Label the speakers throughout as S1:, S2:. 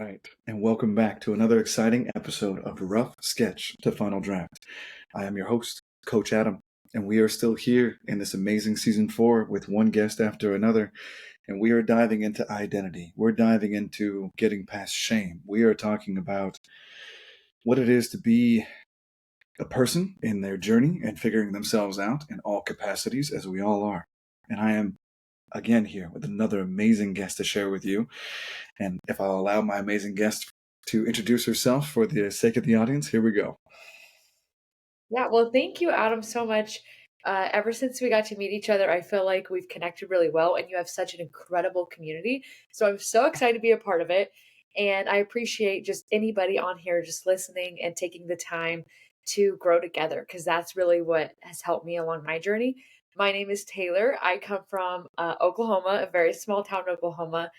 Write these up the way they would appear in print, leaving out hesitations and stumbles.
S1: Right. And welcome back to another exciting episode of Rough Sketch to Final Draft. I am your host, Coach Adam, and we are still here in this amazing season 4 with one guest after another. And we are diving into identity. We're diving into getting past shame. We are talking about what it is to be a person in their journey and figuring themselves out in all capacities, as we all are. And I am again here with another amazing guest to share with you. And if I'll allow my amazing guest to introduce herself for the sake of the audience, here we go.
S2: Yeah, well, thank you, Adam, so much. Ever since we got to meet each other, I feel like we've connected really well, and you have such an incredible community. So I'm so excited to be a part of it. And I appreciate just anybody on here just listening and taking the time to grow together, because that's really what has helped me along my journey. My name is Taylor. I come from Oklahoma, a very small town in Oklahoma,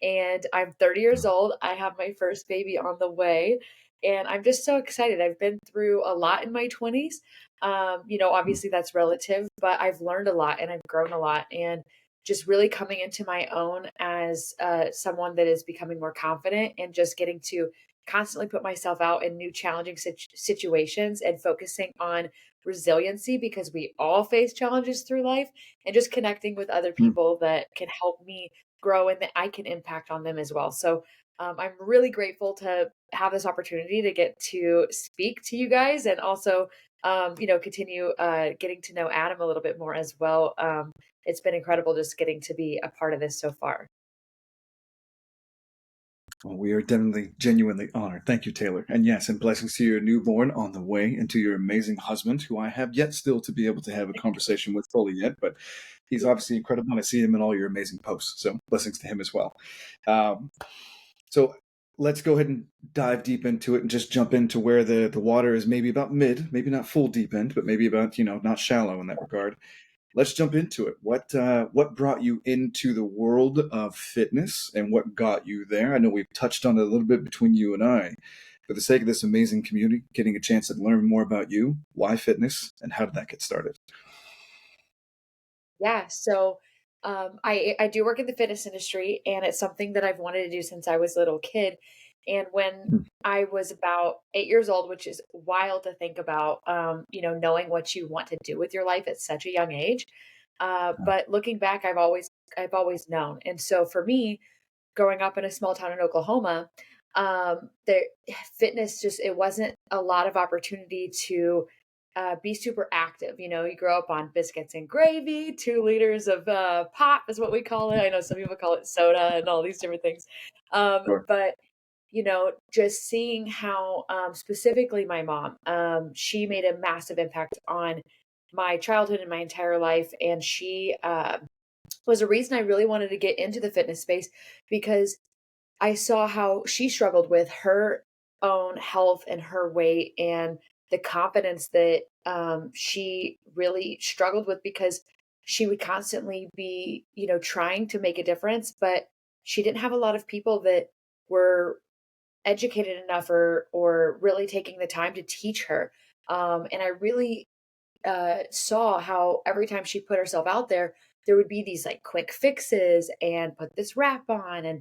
S2: and I'm 30 years old. I have my first baby on the way, and I'm just so excited. I've been through a lot in my 20s. Obviously that's relative, but I've learned a lot and I've grown a lot. And just really coming into my own as someone that is becoming more confident and just getting to constantly put myself out in new challenging situations and focusing on resiliency, because we all face challenges through life, and just connecting with other
S1: Mm.
S2: people that can help me grow and that I can impact on them as well. So I'm really grateful to have this opportunity to get to speak to you guys, and also, continue getting to know Adam a little bit more as well. It's been incredible just getting to be a part of this so far.
S1: Well, we are definitely genuinely honored. Thank you, Taylor. And yes, and blessings to your newborn on the way, and to your amazing husband, who I have yet still to be able to have a conversation with fully yet, but he's obviously incredible. And I see him in all your amazing posts. So blessings to him as well. Um, so let's go ahead and dive deep into it and just jump into where the water is maybe about mid, maybe not full deep end, but maybe about, not shallow in that regard. Let's jump into it. What brought you into the world of fitness, and what got you there? I know we've touched on it a little bit between you and I. For the sake of this amazing community, getting a chance to learn more about you, why fitness, and how did that get started?
S2: Yeah, so I do work in the fitness industry, and it's something that I've wanted to do since I was a little kid. And when
S1: Hmm.
S2: I was about 8 years old, which is wild to think about, knowing what you want to do with your life at such a young age. But looking back, I've always known. And so for me, growing up in a small town in Oklahoma, there fitness just it wasn't a lot of opportunity to be super active. You grow up on biscuits and gravy, 2 liters of pop is what we call it. I know some people call it soda and all these different things.
S1: Sure.
S2: But just seeing how specifically my mom, she made a massive impact on my childhood and my entire life, and she was a reason I really wanted to get into the fitness space, because I saw how she struggled with her own health and her weight, and the confidence that she really struggled with, because she would constantly be, trying to make a difference, but she didn't have a lot of people that were educated enough or really taking the time to teach her. And I really saw how every time she put herself out there, there would be these like quick fixes and put this wrap on, and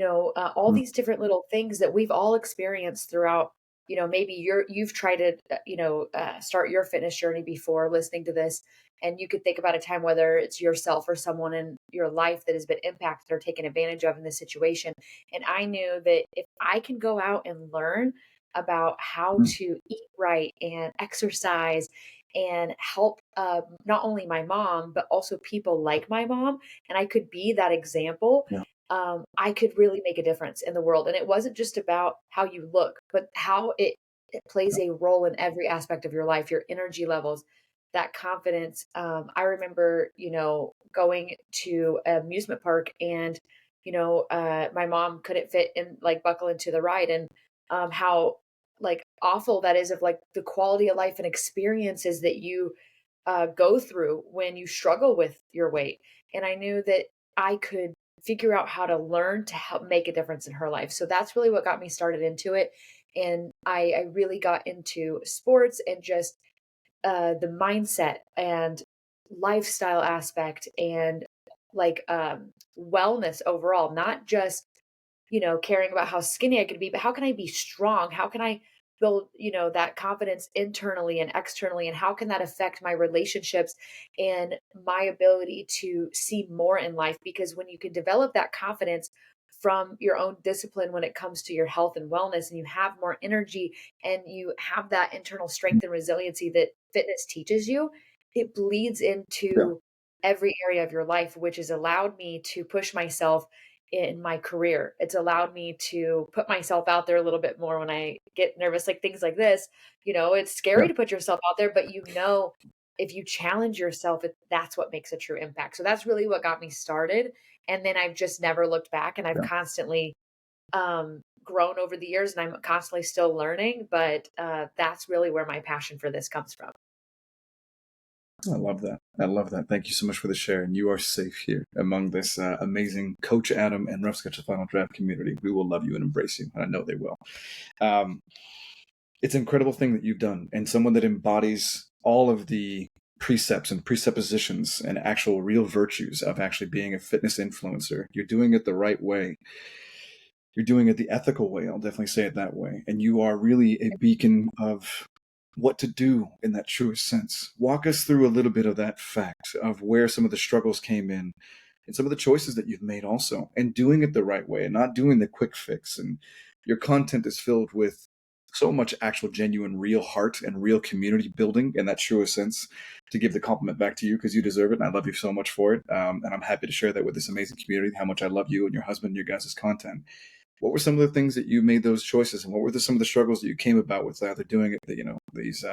S2: all
S1: Hmm.
S2: these different little things that we've all experienced throughout. Maybe you've tried to start your fitness journey before listening to this, and you could think about a time, whether it's yourself or someone in your life that has been impacted or taken advantage of in this situation. And I knew that if I can go out and learn about how
S1: Hmm.
S2: to eat right and exercise and help not only my mom, but also people like my mom, and I could be that example,
S1: Yeah.
S2: I could really make a difference in the world. And it wasn't just about how you look, but how it plays
S1: Yeah.
S2: a role in every aspect of your life, your energy levels, that confidence. I remember, going to an amusement park, and, my mom couldn't fit in, like, buckle into the ride, and how like awful that is, of like the quality of life and experiences that you go through when you struggle with your weight. And I knew that I could figure out how to learn to help make a difference in her life. So that's really what got me started into it. And I really got into sports and just the mindset and lifestyle aspect, and like wellness overall, not just caring about how skinny I could be, but how can I be strong? How can I build, that confidence internally and externally? And how can that affect my relationships and my ability to see more in life? Because when you can develop that confidence from your own discipline when it comes to your health and wellness, and you have more energy and you have that internal strength and resiliency that fitness teaches you, it bleeds
S1: Yeah.
S2: into every area of your life, which has allowed me to push myself in my career. It's allowed me to put myself out there a little bit more when I get nervous, like things like this. It's scary
S1: Yeah.
S2: to put yourself out there, but if you challenge yourself, that's what makes a true impact. So that's really what got me started. And then I've just never looked back, and I've
S1: Yeah.
S2: constantly grown over the years, and I'm constantly still learning. But that's really where my passion for this comes from.
S1: I love that. I love that. Thank you so much for the share. And you are safe here among this amazing Coach Adam and Rough Sketch the Final Draft community. We will love you and embrace you. And I know they will. Um, it's an incredible thing that you've done, and someone that embodies all of the precepts and presuppositions and actual real virtues of actually being a fitness influencer. You're doing it the right way. You're doing it the ethical way. I'll definitely say it that way. And you are really a beacon of what to do in that truest sense. Walk us through a little bit of that fact of where some of the struggles came in and some of the choices that you've made also, and doing it the right way and not doing the quick fix. And your content is filled with so much actual, genuine, real heart and real community building in that truest sense. To give the compliment back to you because you deserve it, and I love you so much for it. And I'm happy to share that with this amazing community, how much I love you and your husband and your guys' content. What were some of the things that you made those choices, and what were some of the struggles that you came about with either doing it, these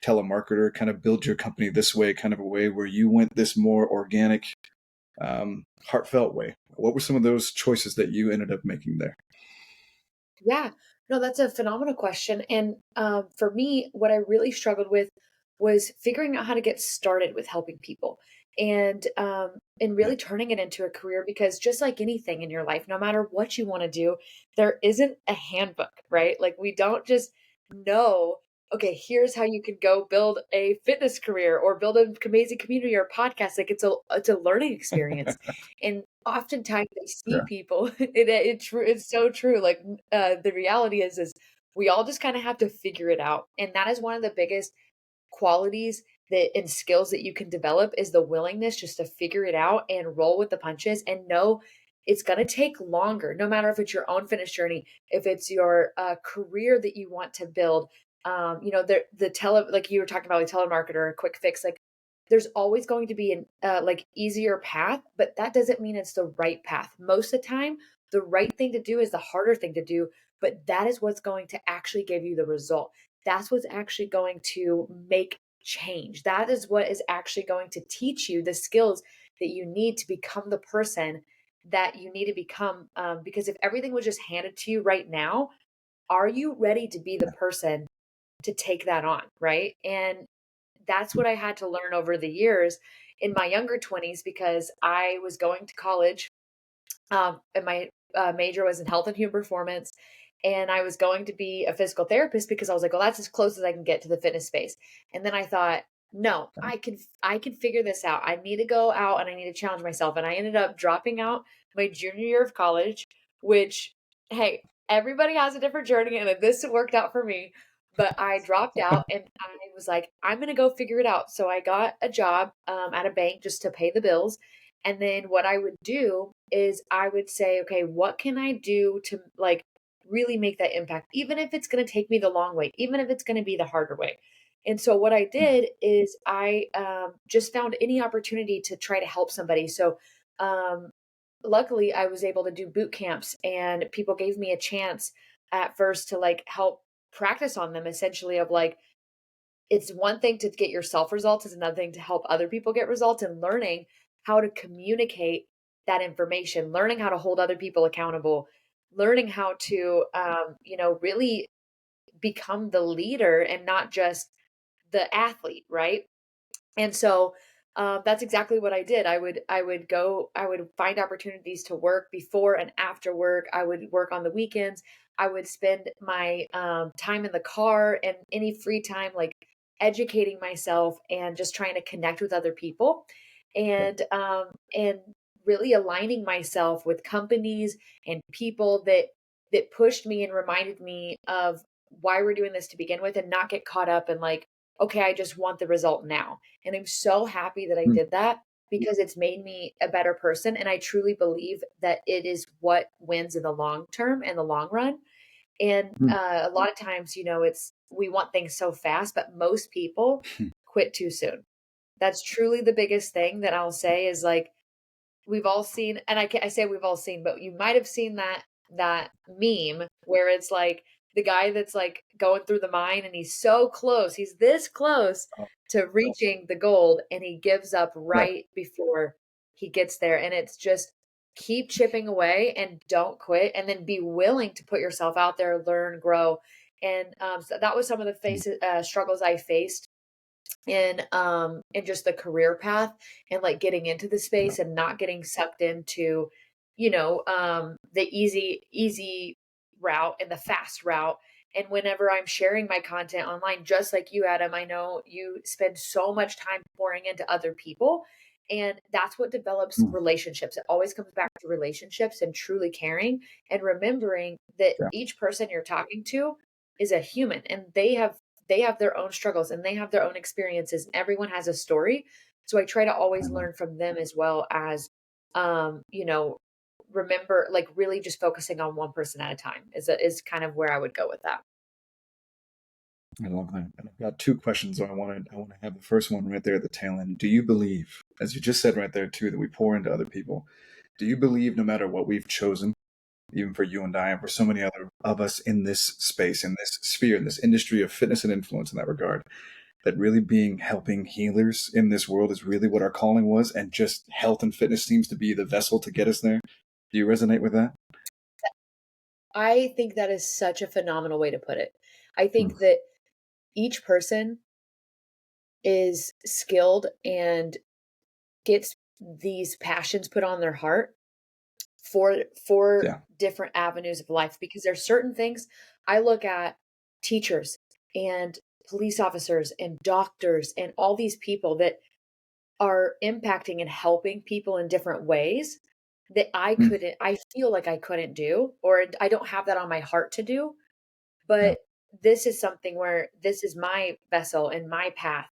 S1: telemarketer kind of build your company this way, kind of a way where you went this more organic, heartfelt way? What were some of those choices that you ended up making there?
S2: Yeah, no, that's a phenomenal question. And for me, what I really struggled with was figuring out how to get started with helping people, and
S1: Yeah.
S2: really turning it into a career. Because just like anything in your life, no matter what you want to do, there isn't a handbook, right? Like we don't just know. Okay, here's how you can go build a fitness career or build an amazing community or podcast. Like it's a learning experience, and oftentimes I see
S1: Yeah.
S2: people, it's so true. Like the reality is we all just kind of have to figure it out. And that is one of the biggest qualities that and skills that you can develop is the willingness just to figure it out and roll with the punches and know it's going to take longer, no matter if it's your own fitness journey, if it's your career that you want to build. Like you were talking about, like telemarketer, a quick fix, like there's always going to be an like easier path, but that doesn't mean it's the right path. Most of the time, the right thing to do is the harder thing to do, but that is what's going to actually give you the result. That's what's actually going to make change. That is what is actually going to teach you the skills that you need to become the person that you need to become. Because if everything was just handed to you right now, are you ready to be the person to take that on? Right. And that's what I had to learn over the years in my younger 20s, because I was going to college, and my major was in health and human performance. And I was going to be a physical therapist because I was like, well, that's as close as I can get to the fitness space. And then I thought, no, I can figure this out. I need to go out and I need to challenge myself. And I ended up dropping out my junior year of college, which, hey, everybody has a different journey, and this worked out for me. But I dropped out and I was like, I'm going to go figure it out. So I got a job at a bank just to pay the bills. And then what I would do is I would say, okay, what can I do to like really make that impact, even if it's going to take me the long way, even if it's going to be the harder way. And so what I did is I just found any opportunity to try to help somebody. So um, luckily, I was able to do boot camps, and people gave me a chance at first to like help practice on them, essentially, of like, it's one thing to get yourself results, it's another thing to help other people get results, and learning how to communicate that information, learning how to hold other people accountable, learning how to really become the leader and not just the athlete, right? And so that's exactly what I did. I would find opportunities to work before and after work. I would work on the weekends. I would spend my time in the car and any free time like educating myself and just trying to connect with other people.
S1: Yeah.
S2: And really aligning myself with companies and people that pushed me and reminded me of why we're doing this to begin with, and not get caught up in like, okay, I just want the result now. And I'm so happy that I
S1: Mm,
S2: did that because it's made me a better person. And I truly believe that it is what wins in the long term and the long run. And
S1: mm,
S2: a lot of times, it's we want things so fast, but most people
S1: mm.
S2: quit too soon. That's truly the biggest thing that I'll say is like we've all seen, and I say we've all seen, but you might have seen that meme where it's like the guy that's like going through the mine and he's so close, he's this close
S1: Oh,
S2: to reaching the gold, and he gives up
S1: right.
S2: right before he gets there. And it's just keep chipping away and don't quit, and then be willing to put yourself out there, learn, grow. And so that was some of the
S1: Mm,
S2: struggles I faced in just the career path, and like getting into the
S1: yeah.
S2: space and not getting sucked into the easy route and the fast route. And whenever I'm sharing my content online, just like you, Adam, I know you spend so much time pouring into other people, and that's what develops
S1: Mm,
S2: relationships. It always comes back to relationships and truly caring and remembering that
S1: yeah.
S2: each person you're talking to is a human, and they have their own struggles and they have their own experiences. Everyone has a story. So I try to always
S1: Amen.
S2: learn from them, as well as, um, you know, remember, like really just focusing on one person at a time is kind of where I would go with that.
S1: I love that. And I've got two questions. I want to have the first one right there at the tail end. Do you believe, as you just said right there too, that we pour into other people? Do you believe no matter what we've chosen, even for you and I, and for so many other of us in this space, in this sphere, in this industry of fitness and influence in that regard, that really being helping healers in this world is really what our calling was, and just health and fitness seems to be the vessel to get us there? Do you resonate with that?
S2: I think that is such a phenomenal way to put it. I
S1: Mm,
S2: think that each person is skilled and gets these passions put on their heart for
S1: yeah.
S2: different avenues of life, because there's certain things I look at, teachers and police officers and doctors and all these people that are impacting and helping people in different ways that
S1: Mm,
S2: I feel like I couldn't do, or I don't have that on my heart to do.
S1: yeah.
S2: But this is something where this is my vessel and my path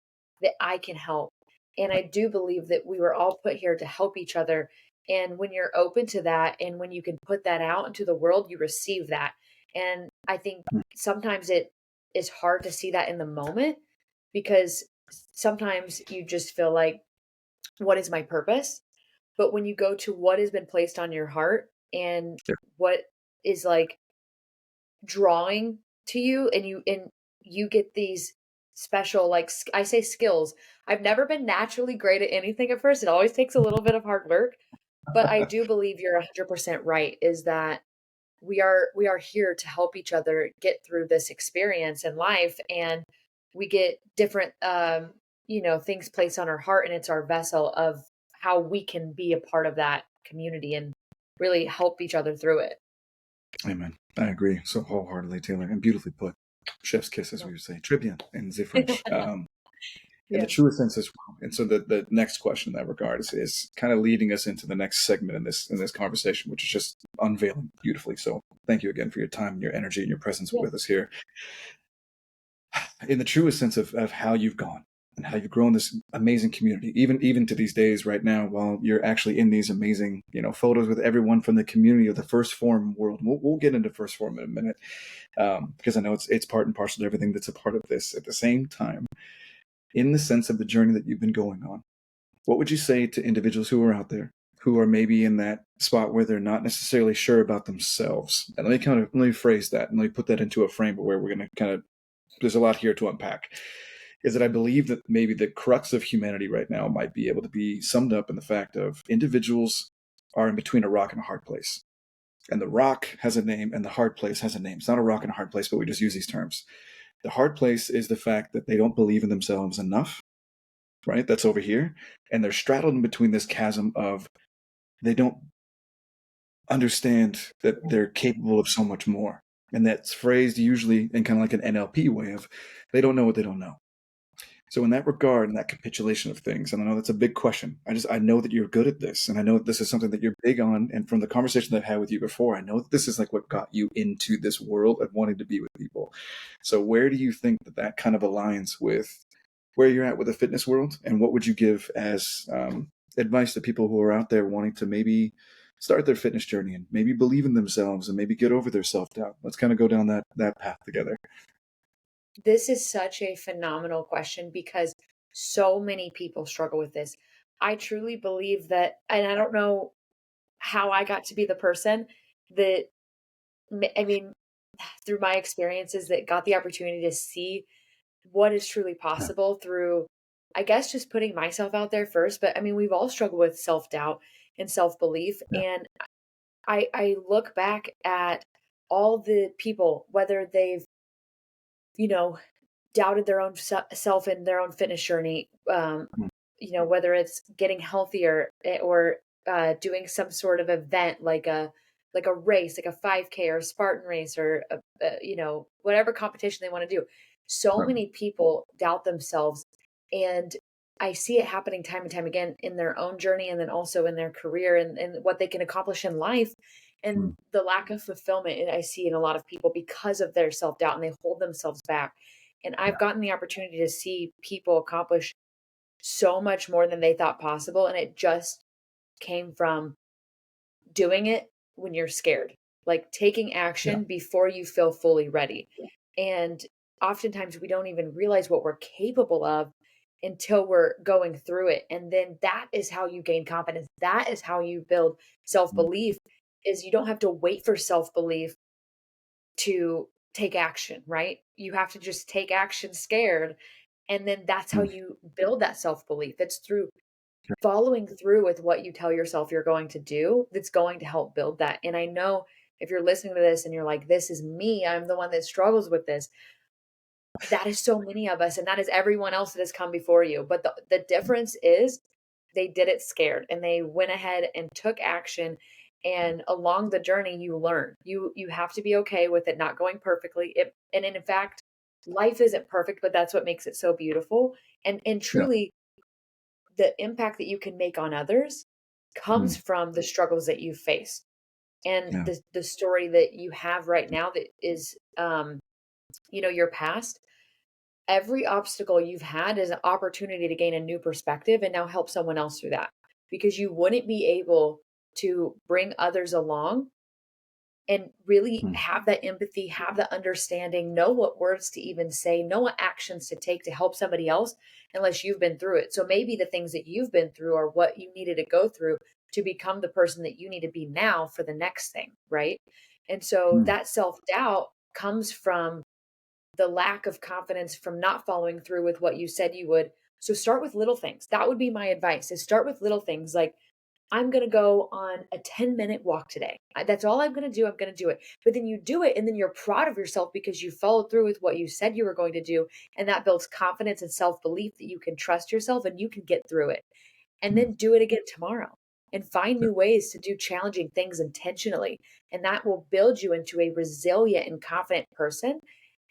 S2: that I can help. And I do believe that we were all put here to help each other. And when you're open to that and when you can put that out into the world, you receive that. And I think
S1: Mm,
S2: sometimes it is hard to see that in the moment, because sometimes you just feel like, what is my purpose? But when you go to what has been placed on your heart and
S1: yeah.
S2: what is like drawing to you, and you get these special, like, I say skills. I've never been naturally great at anything at first. It always takes a little bit of hard work, but I do believe you're 100% right, is that we are here to help each other get through this experience in life. And we get different things placed on our heart, and it's our vessel of how we can be a part of that community and really help each other through it.
S1: Amen. I agree so wholeheartedly, Taylor, and beautifully put. Chef's kiss, as we
S2: No.
S1: would say. Très bien in the French. In the
S2: Yeah.
S1: truest sense as well. And so the next question in that regard is kind of leading us into the next segment in this conversation, which is just unveiling beautifully. So thank you again for your time and your energy and your presence
S2: Yeah.
S1: with us here. In the truest sense of how you've gone and how you've grown this amazing community, even to these days right now, while you're actually in these amazing, photos with everyone from the community of the first form world. We'll get into first form in a minute, because I know it's part and parcel to everything that's a part of this. At the same time, in the sense of the journey that you've been going on, what would you say to individuals who are out there who are maybe in that spot where they're not necessarily sure about themselves? And let me phrase that and let me put that into a frame where we're going to kind of, there's a lot here to unpack. Is that I believe that maybe the crux of humanity right now might be able to be summed up in the fact of individuals are in between a rock and a hard place. And the rock has a name and the hard place has a name. It's not a rock and a hard place, but we just use these terms. The hard place is the fact that they don't believe in themselves enough, right? That's over here. And they're straddled in between this chasm of they don't understand that they're capable of so much more. And that's phrased usually in kind of like an NLP way of they don't know what they don't know. So in that regard, and that capitulation of things, and I know that's a big question. I know that you're good at this, and I know that this is something that you're big on. And from the conversation that I've had with you before, I know that this is like what got you into this world of wanting to be with people. So where do you think that that kind of aligns with where you're at with the fitness world, and what would you give as advice to people who are out there wanting to maybe start their fitness journey and maybe believe in themselves and maybe get over their self doubt? Let's kind of go down that path together.
S2: This is such a phenomenal question because so many people struggle with this. I truly believe that, and I don't know how I got to be the person that, I mean, through my experiences, that got the opportunity to see what is truly
S1: Yeah,
S2: possible through, I guess, just putting myself out there first. But I mean, we've all struggled with self doubt and self belief.
S1: yeah,
S2: And I look back at all the people, whether they've, you know, doubted their own self in their own fitness journey,
S1: mm,
S2: whether it's getting healthier, or doing some sort of event like a race, like a 5K or a Spartan race, or whatever competition they want to do. So
S1: right,
S2: many people doubt themselves, and I see it happening time and time again in their own journey, and then also in their career, and what they can accomplish in life, and
S1: mm,
S2: the lack of fulfillment I see in a lot of people because of their self doubt, and they hold themselves back. And
S1: yeah,
S2: I've gotten the opportunity to see people accomplish so much more than they thought possible. And it just came from doing it when you're scared, like taking
S1: yeah,
S2: action before you feel fully ready. And oftentimes we don't even realize what we're capable of until we're going through it. And then that is how you gain confidence. That is how you build self
S1: mm,
S2: belief, is you don't have to wait for self belief to take action, right? You have to just take action scared. And then that's how
S1: mm,
S2: you build that self belief. It's through
S1: yeah,
S2: following through with what you tell yourself you're going to do that's going to help build that. And I know if you're listening to this and you're like, this is me, I'm the one that struggles with this. That is so many of us, and that is everyone else that has come before you. But the difference is they did it scared and they went ahead and took action. And along the journey, you learn. You have to be okay with it not going perfectly. And in fact, life isn't perfect, but that's what makes it so beautiful. And
S1: yeah,
S2: truly, the impact that you can make on others comes
S1: mm,
S2: from the struggles that you face. And
S1: yeah,
S2: the story that you have right now that is, your past. Every obstacle you've had is an opportunity to gain a new perspective and now help someone else through that, because you wouldn't be able to bring others along and really
S1: mm,
S2: have that empathy, have the understanding, know what words to even say, know what actions to take to help somebody else unless you've been through it. So maybe the things that you've been through are what you needed to go through to become the person that you need to be now for the next thing, right? And so
S1: mm,
S2: that self doubt comes from the lack of confidence from not following through with what you said you would. So start with little things. That would be my advice, is start with little things like, I'm going to go on a 10-minute walk today. That's all I'm going to do. I'm going to do it. But then you do it and then you're proud of yourself because you followed through with what you said you were going to do. And that builds confidence and self belief that you can trust yourself and you can get through it. And
S1: mm,
S2: then do it again tomorrow and find
S1: yeah,
S2: new ways to do challenging things intentionally. And that will build you into a resilient and confident person.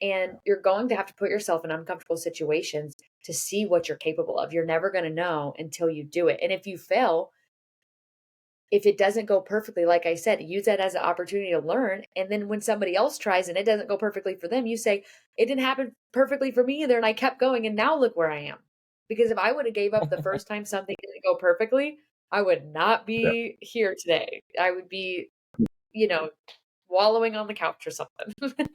S2: And you're going to have to put yourself in uncomfortable situations to see what you're capable of. You're never going to know until you do it. And if you fail, if it doesn't go perfectly, like I said, use that as an opportunity to learn. And then when somebody else tries and it doesn't go perfectly for them, you say, it didn't happen perfectly for me either. And I kept going. And now look where I am. Because if I would have gave up the first time something didn't go perfectly, I would not
S1: yeah.
S2: be here today. I would be, you know, wallowing on the couch or something.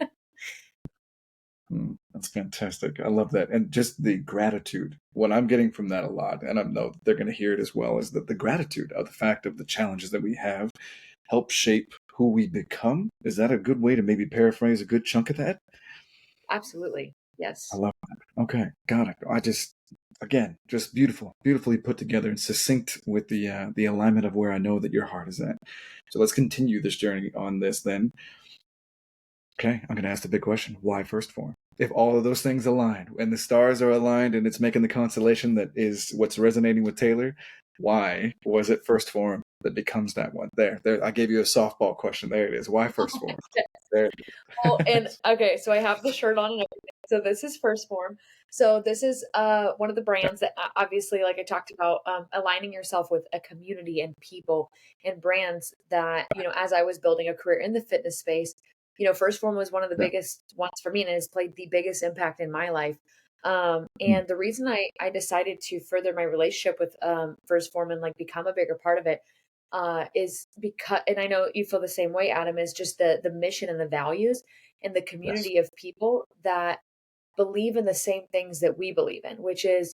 S1: Mm, that's fantastic. I love that. And just the gratitude. What I'm getting from that a lot, and I know they're going to hear it as well, is that the gratitude of the fact of the challenges that we have help shape who we become. Is that a good way to maybe paraphrase a good chunk of that?
S2: Absolutely.
S1: I
S2: Yes.
S1: love that. Okay, got it. Again, just beautiful, beautifully put together and succinct with the alignment of where I know that your heart is at. So let's continue this journey on this then. Okay, I'm going to ask the big question. Why first form? If all of those things align and the stars are aligned and it's making the constellation that is what's resonating with Taylor, why was it first form that becomes that one? There. I gave you a softball question. There it is. Why first form? There.
S2: Well, and okay, so I have the shirt on and everything. So this is First Form. So this is one of the brands that obviously, like I talked about, aligning yourself with a community and people and brands that, as I was building a career in the fitness space, First Form was one of the
S1: Yeah.
S2: biggest ones for me and has played the biggest impact in my life.
S1: Mm,
S2: And the reason I decided to further my relationship with First Form and like become a bigger part of it is because, and I know you feel the same way, Adam, is just the mission and the values and the
S1: yes.
S2: community of people that believe in the same things that we believe in, which is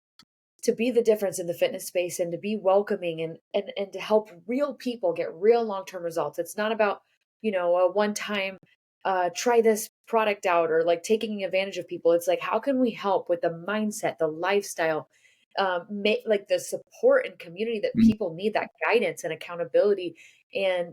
S2: to be the difference in the fitness space and to be welcoming and to help real people get real long-term results. It's not about, a one-time try this product out or like taking advantage of people. It's like how can we help with the mindset, the lifestyle, make like the support and community that
S1: Mm,
S2: people need, that guidance and accountability and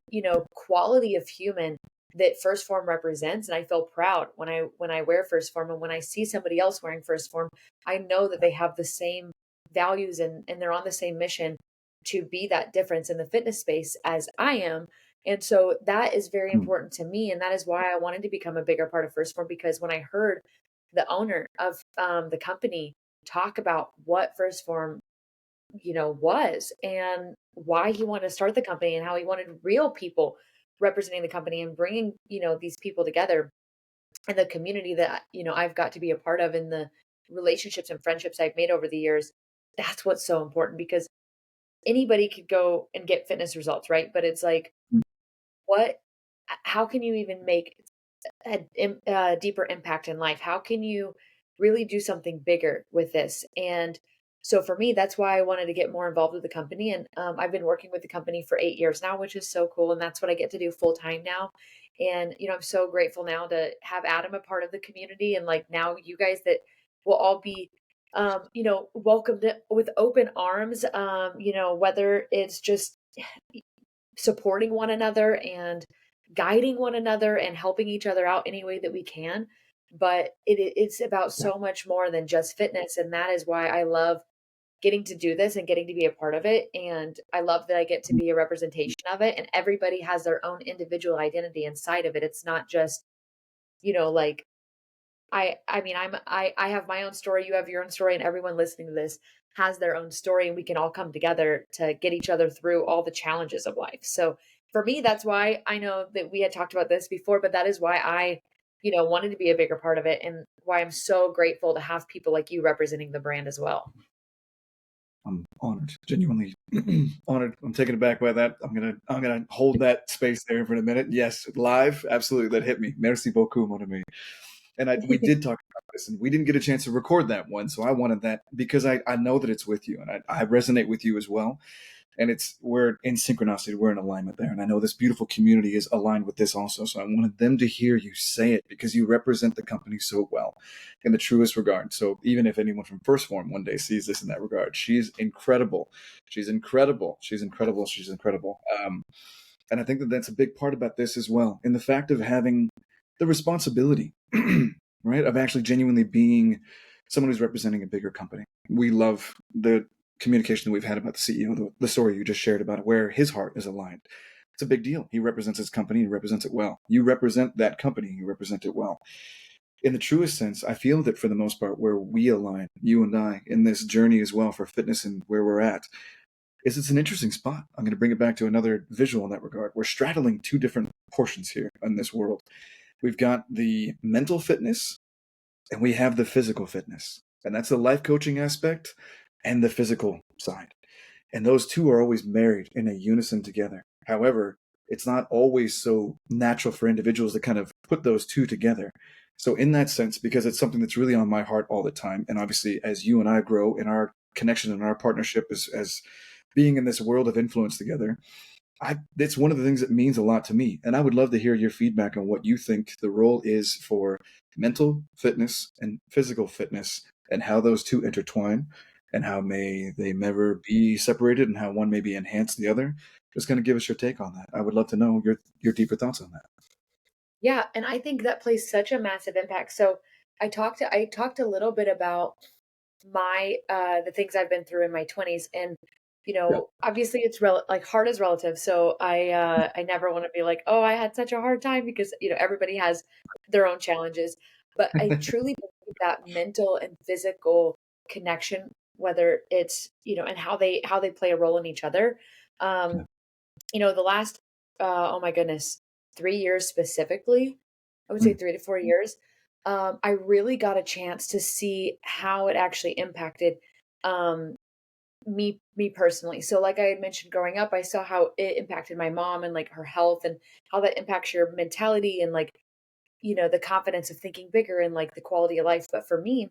S2: quality of human that First Form represents. And I feel proud when I wear First Form, and when I see somebody else wearing First Form, I know that they have the same values and they're on the same mission to be that difference in the fitness space as I am. And so that is very
S1: mm,
S2: important to me. And that is why I wanted to become a bigger part of First Form, because when I heard the owner of the company talk about what First Form, was and why he wanted to start the company and how he wanted real people representing the company and bringing, these people together and the community that, I've got to be a part of and the relationships and friendships I've made over the years. That's what's so important because anybody could go and get fitness results, right? But it's like,
S1: mm,
S2: what, how can you even make a deeper impact in life? How can you really do something bigger with this? And so for me, that's why I wanted to get more involved with the company. And I've been working with the company for 8 years now, which is so cool. And that's what I get to do full time now. And, I'm so grateful now to have Adam a part of the community. And like now you guys that will all be, welcomed with open arms, whether it's just supporting one another and guiding one another and helping each other out any way that we can. But it's about
S1: yeah.
S2: so much more than just fitness. And that is why I love getting to do this and getting to be a part of it. And I love that I get to
S1: Mm,
S2: be a representation of it. And everybody has their own individual identity inside of it. It's not just, like I mean, I have my own story, you have your own story, and everyone listening to this has their own story, and we can all come together to get each other through all the challenges of life. So for me, that's why I know that we had talked about this before, but that is why I, wanted to be a bigger part of it and why I'm so grateful to have people like you representing the brand as well.
S1: I'm honored, genuinely honored. I'm taken aback by that. I'm gonna hold that space there for a minute. Yes, live, absolutely. That hit me. Merci beaucoup, mon ami. And we did talk about this, and we didn't get a chance to record that one, so I wanted that because I know that it's with you, and I resonate with you as well. And we're in synchronicity, we're in alignment there, and I know this beautiful community is aligned with this also. So I wanted them to hear you say it because you represent the company so well in the truest regard. So even if anyone from First Form one day sees this in that regard, she's incredible. She's incredible. She's incredible. She's incredible. And I think that that's a big part about this as well, in the fact of having the responsibility, right, of actually genuinely being someone who's representing a bigger company. We love the communication that we've had about the CEO, the story you just shared about where his heart is aligned. It's a big deal. He represents his company. He represents it well. You represent that company. You represent it well. In the truest sense, I feel that for the most part, where we align, you and I, in this journey as well for fitness and where we're at, is it's an interesting spot. I'm going to bring it back to another visual in that regard. We're straddling two different portions here in this world. We've got the mental fitness and we have the physical fitness. And that's the life coaching aspect and the physical side. And those two are always married in a unison together. However, it's not always so natural for individuals to kind of put those two together. So, in that sense, because it's something that's really on my heart all the time, and obviously, as you and I grow in our connection and our partnership as being in this world of influence together, it's one of the things that means a lot to me. And I would love to hear your feedback on what you think the role is for mental fitness and physical fitness and how those two intertwine and how may they never be separated and how one may be enhance the other. Just kind of give us your take on that. I would love to know your deeper thoughts on that.
S2: Yeah, and I think that plays such a massive impact. So I talked a little bit about my the things I've been through in my 20s, and
S1: Yeah.
S2: obviously it's like hard is relative. So I never want to be like, "Oh, I had such a hard time," because everybody has their own challenges. But I truly believe that mental and physical connection, whether it's, and how they play a role in each other.
S1: Yeah.
S2: Um, the last, oh my goodness, 3 years specifically, I would say
S1: Mm,
S2: 3 to 4 years, I really got a chance to see how it actually impacted um, me personally. So like I had mentioned growing up, I saw how it impacted my mom and like her health and how that impacts your mentality and like, the confidence of thinking bigger and like the quality of life. But for me,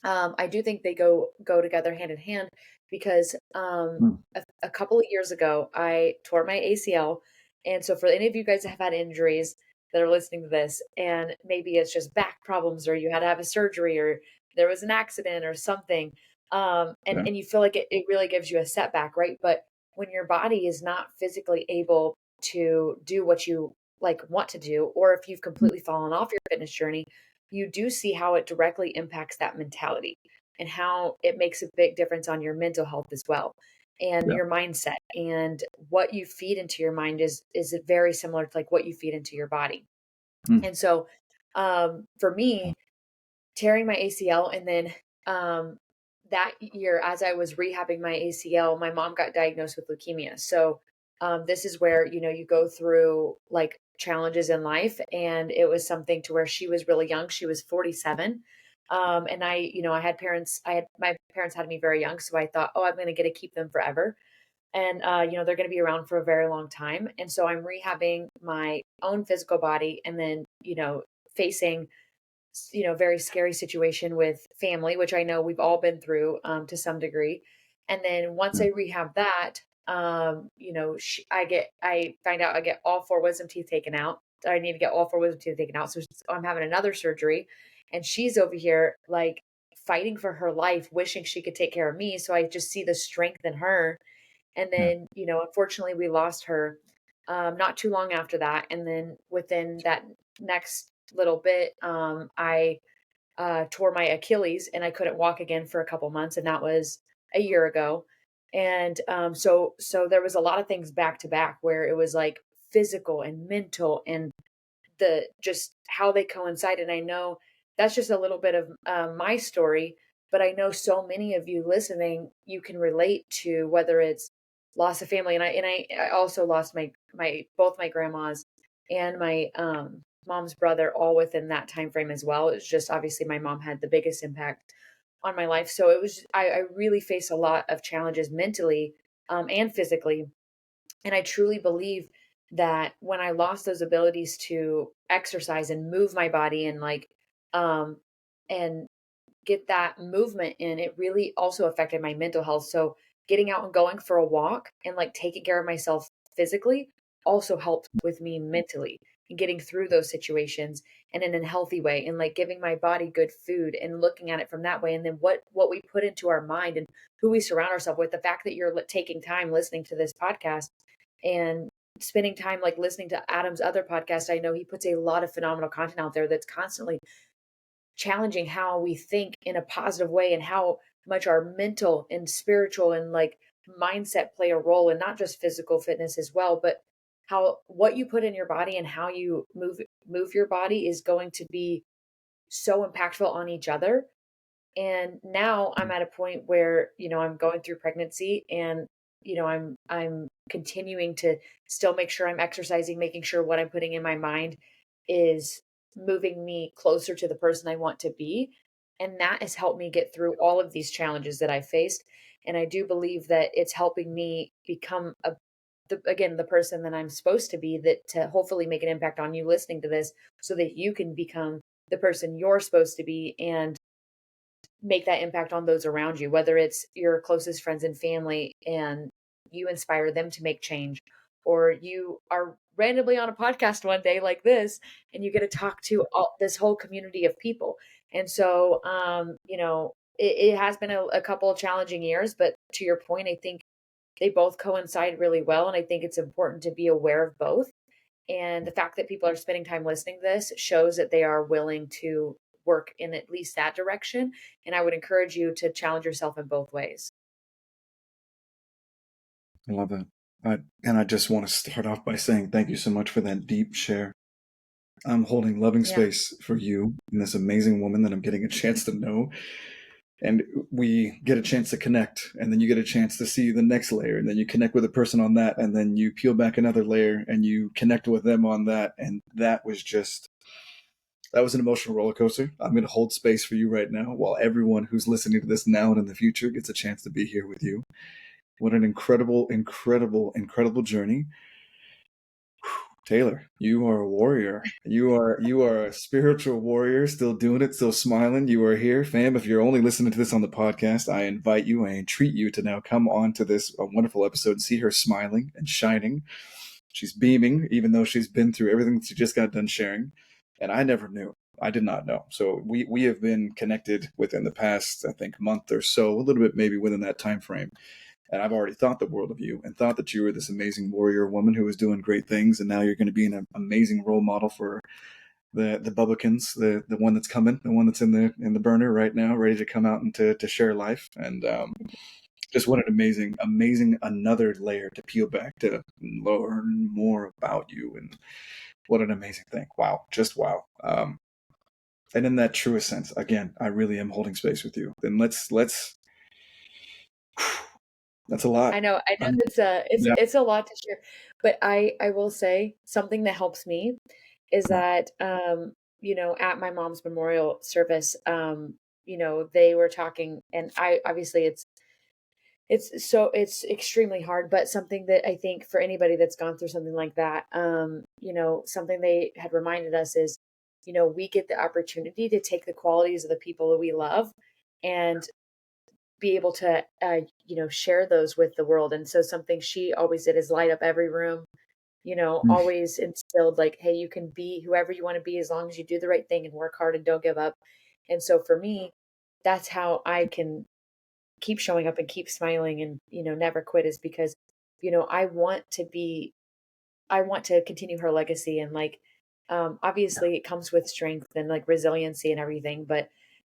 S2: I do think they go together hand in hand because
S1: mm,
S2: a couple of years ago I tore my ACL, and so for any of you guys that have had injuries that are listening to this, and maybe it's just back problems or you had to have a surgery or there was an accident or something, and
S1: yeah.
S2: and you feel like it really gives you a setback, right? But when your body is not physically able to do what you like want to do, or if you've
S1: Mm,
S2: completely fallen off your fitness journey, you do see how it directly impacts that mentality and how it makes a big difference on your mental health as well and
S1: yeah.
S2: your mindset, and what you feed into your mind is very similar to like what you feed into your body.
S1: Mm,
S2: And so for me, tearing my ACL, and then um that year as I was rehabbing my ACL, my mom got diagnosed with leukemia. So this is where, you go through like challenges in life, and it was something to where she was really young. She was 47. And my parents had me very young, so I thought, oh, I'm going to get to keep them forever. And they're going to be around for a very long time. And so I'm rehabbing my own physical body, and then, facing very scary situation with family, which I know we've all been through to some degree. And then once
S1: yeah.
S2: I rehab that, I find out I get all four wisdom teeth taken out. I need to get all four wisdom teeth taken out. So I'm having another surgery, and she's over here like fighting for her life, wishing she could take care of me. So I just see the strength in her. And
S1: Yeah.
S2: then, unfortunately, we lost her not too long after that. And then within that next little bit, I tore my Achilles and I couldn't walk again for a couple months, and that was a year ago. And so there was a lot of things back to back where it was like physical and mental and the just how they coincide. And I know that's just a little bit of my story, but I know so many of you listening, you can relate to whether it's loss of family. And I also lost my both my grandmas and my mom's brother all within that time frame as well. It's just obviously my mom had the biggest impact on my life. So it was I really faced a lot of challenges mentally and physically, and I truly believe that when I lost those abilities to exercise and move my body and like um and get that movement in, it really also affected my mental health. So getting out and going for a walk and like taking care of myself physically also helped with me mentally and getting through those situations and in a healthy way, and like giving my body good food and looking at it from that way. And then what we put into our mind and who we surround ourselves with, the fact that you're taking time listening to this podcast and spending time like listening to Adam's other podcast. I know he puts a lot of phenomenal content out there that's constantly challenging how we think in a positive way, and how much our mental and spiritual and like mindset play a role in not just physical fitness as well, but how what you put in your body and how you move your body is going to be so impactful on each other. And now I'm at a point where, I'm going through pregnancy, and, I'm continuing to still make sure I'm exercising, making sure what I'm putting in my mind is moving me closer to the person I want to be. And that has helped me get through all of these challenges that I faced. And I do believe that it's helping me become again, the person that I'm supposed to be, that to hopefully make an impact on you listening to this so that you can become the person you're supposed to be and make that impact on those around you, whether it's your closest friends and family and you inspire them to make change, or you are randomly on a podcast one day like this and you get to talk to this whole community of people. And so, it has been a couple of challenging years, but to your point, I think they both coincide really well. And I think it's important to be aware of both. And the fact that people are spending time listening to this shows that they are willing to work in at least that direction. And I would encourage you to challenge yourself in both ways.
S1: I love that. And I just want to start off by saying thank you so much for that deep share. I'm holding loving
S2: Yeah.
S1: space for you and this amazing woman that I'm getting a chance to know. And we get a chance to connect, and then you get a chance to see the next layer, and then you connect with a person on that, and then you peel back another layer and you connect with them on that. And that was an emotional roller coaster. I'm going to hold space for you right now while everyone who's listening to this now and in the future gets a chance to be here with you. What an incredible, incredible, incredible journey. Taylor, you are a warrior. You are a spiritual warrior, still doing it, still smiling. You are here, fam. If you're only listening to this on the podcast, I invite you, I entreat you to now come on to this wonderful episode and see her smiling and shining. She's beaming, even though she's been through everything that she just got done sharing. And I never knew. I did not know. So we have been connected within the past, I think, month or so, a little bit maybe within that time frame. And I've already thought the world of you and thought that you were this amazing warrior woman who was doing great things. And now you're going to be an amazing role model for the Bubblikins, the one that's coming, the one that's in the burner right now, ready to come out and to share life. And just what an amazing another layer to peel back to learn more about you. And what an amazing thing. Wow. Just wow. And in that truest sense, again, I really am holding space with you. Then let's that's a lot.
S2: I know
S1: Um, yeah.
S2: it's a lot to share, but I will say something that helps me is
S1: Come on.
S2: that you know, at my mom's memorial service, you know, they were talking, and I obviously it's extremely hard, but something that I think for anybody that's gone through something like that, you know, something they had reminded us is, you know, we get the opportunity to take the qualities of the people that we love and be able to, you know, share those with the world. And so something she always did is light up every room, you know,
S1: Mm,
S2: always instilled like, hey, you can be whoever you want to be as long as you do the right thing and work hard and don't give up. And so for me, that's how I can keep showing up and keep smiling and, you know, never quit, is because, you know, I want to continue her legacy. And like,
S1: yeah.
S2: obviously it comes with strength and like resiliency and everything, but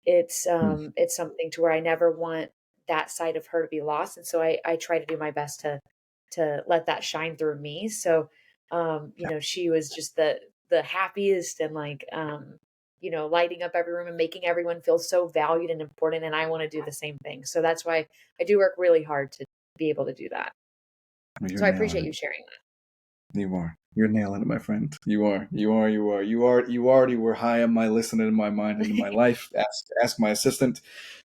S1: Mm,
S2: it's something to where I never want that side of her to be lost. And so I try to do my best to let that shine through me. So, you
S1: yeah.
S2: know, she was just the happiest and like, you know, lighting up every room and making everyone feel so valued and important. And I want to do the same thing. So that's why I do work really hard to be able to do that.
S1: You're
S2: So I
S1: nailing
S2: appreciate
S1: it.
S2: you sharing that.
S1: You are. You're nailing it, my friend. You are. You are. You are. You are. You already were high on my list and in my mind and in my life. Ask my assistant.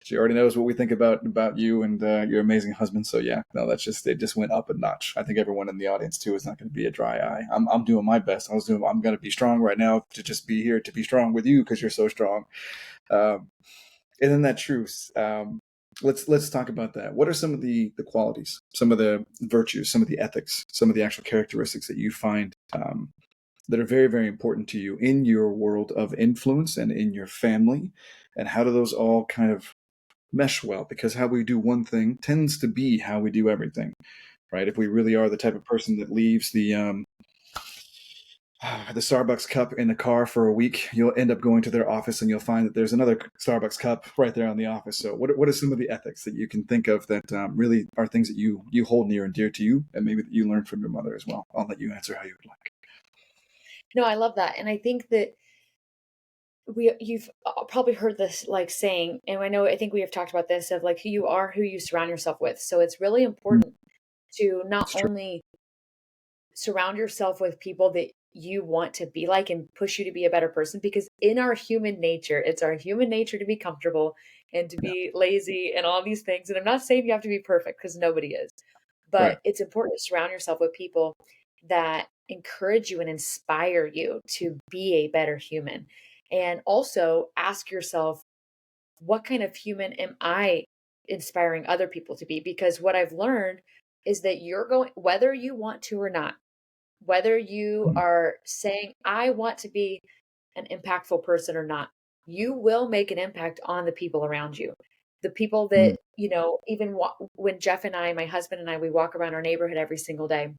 S1: She already knows what we think about you and your amazing husband. So yeah, no, that's just it. Just went up a notch. I think everyone in the audience too is not going to be a dry eye. I'm doing my best. I'm going to be strong right now to just be here to be strong with you because you're so strong. Um, and then that truth. Let's talk about that. What are some of the qualities, some of the virtues, some of the ethics, some of the actual characteristics that you find that are very very important to you in your world of influence and in your family, and how do those all kind of mesh well? Because how we do one thing tends to be how we do everything, right? If we really are the type of person that leaves the Starbucks cup in the car for a week, you'll end up going to their office and you'll find that there's another Starbucks cup right there on the office. So, what are some of the ethics that you can think of that really are things that you hold near and dear to you, and maybe that you learned from your mother as well? I'll let you answer how you would like.
S2: No, I love that. And I think that you've probably heard this like saying, and I think we have talked about this of like who you are, who you surround yourself with. So it's really
S1: Mm,
S2: important to not
S1: it's true.
S2: only surround yourself with people that you want to be like and push you to be a better person, because in our human nature, it's our human nature to be comfortable and to
S1: Yeah.
S2: be lazy and all these things. And I'm not saying you have to be perfect because nobody is,
S1: Right.
S2: but it's important to surround yourself with people that encourage you and inspire you to be a better human. And also ask yourself, what kind of human am I inspiring other people to be? Because what I've learned is that you're going, whether you want to or not, whether you
S1: Mm,
S2: are saying, I want to be an impactful person or not, you will make an impact on the people around you. The people
S1: mm,
S2: that, you know, even when Jeff and I, my husband and I, we walk around our neighborhood every single day,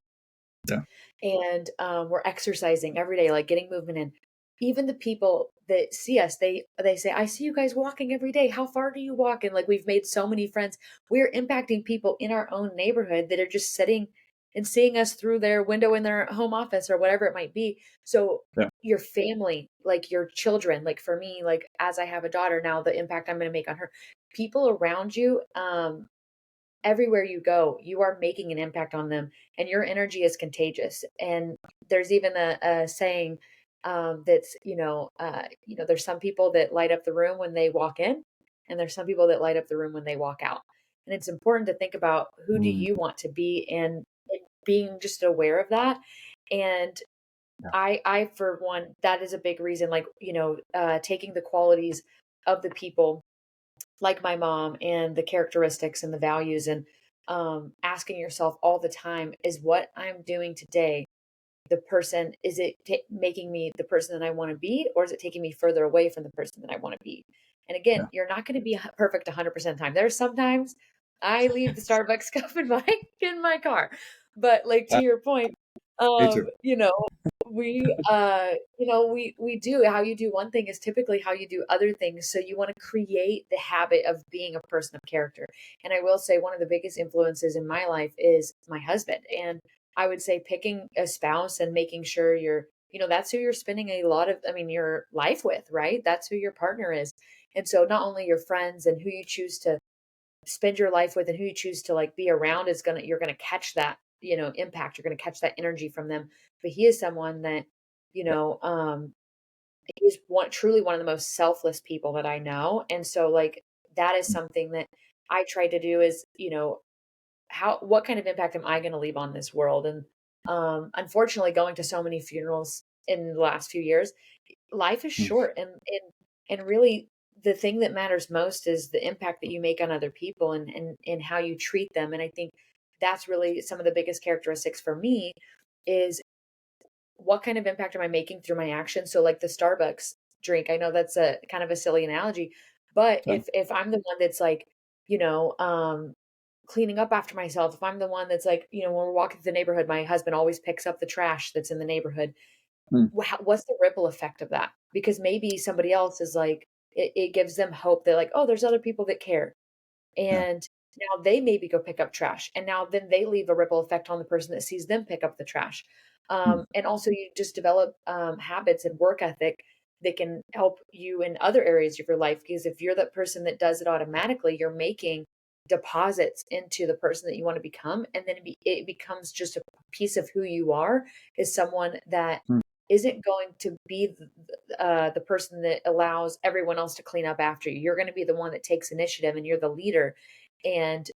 S1: yeah.
S2: and we're exercising every day, like getting movement in. Even the people that see us, they say, "I see you guys walking every day. How far do you walk?" And like we've made so many friends. We're impacting people in our own neighborhood that are just sitting and seeing us through their window in their home office or whatever it might be. So
S1: Yeah.
S2: your family, like your children, like for me, like as I have a daughter now, the impact I'm going to make on her, people around you, everywhere you go, you are making an impact on them, and your energy is contagious. And there's even a saying that's there's some people that light up the room when they walk in, and there's some people that light up the room when they walk out. And it's important to think about who do
S1: Mm,
S2: you want to be, and being just aware of that. And
S1: yeah.
S2: I for one, that is a big reason. Like taking the qualities of the people like my mom and the characteristics and the values and asking yourself all the time, is what I'm doing today the person, is it making me the person that I want to be, or is it taking me further away from the person that I want to be? And again,
S1: Yeah.
S2: you're not going to be perfect 100% of the time. There's sometimes I leave the Starbucks cup in my car, but like to
S1: Uh,
S2: your point,
S1: Me too.
S2: you know, we do, how you do one thing is typically how you do other things. So you want to create the habit of being a person of character. And I will say one of the biggest influences in my life is my husband. And I would say picking a spouse and making sure that's who you're spending a lot of, I mean, your life with, right? That's who your partner is. And so not only your friends and who you choose to spend your life with and who you choose to like be around you're going to catch that, impact. You're going to catch that energy from them. But he is someone that, you know, um, he's truly one of the most selfless people that I know. And so like, that is something that I try to do is, what kind of impact am I going to leave on this world? And unfortunately, going to so many funerals in the last few years, life is
S1: Mm,
S2: short, and really the thing that matters most is the impact that you make on other people, and how you treat them. And I think that's really some of the biggest characteristics for me is what kind of impact am I making through my actions? So like the Starbucks drink, I know that's a kind of a silly analogy, but
S1: yeah.
S2: if I'm the one that's like, you know, um, cleaning up after myself, if I'm the one that's like, when we're walking through the neighborhood, my husband always picks up the trash that's in the neighborhood.
S1: Mm,
S2: What's the ripple effect of that? Because maybe somebody else is like, it gives them hope that like, oh, there's other people that care.
S1: yeah.
S2: And now they maybe go pick up trash. And now then they leave a ripple effect on the person that sees them pick up the trash.
S1: Mm,
S2: And also you just develop habits and work ethic that can help you in other areas of your life. Because if you're that person that does it automatically, you're making deposits into the person that you want to become. And then it becomes just a piece of who you are, is someone that
S1: mm,
S2: isn't going to be the person that allows everyone else to clean up after you. You're going to be the one that takes initiative, and you're the leader and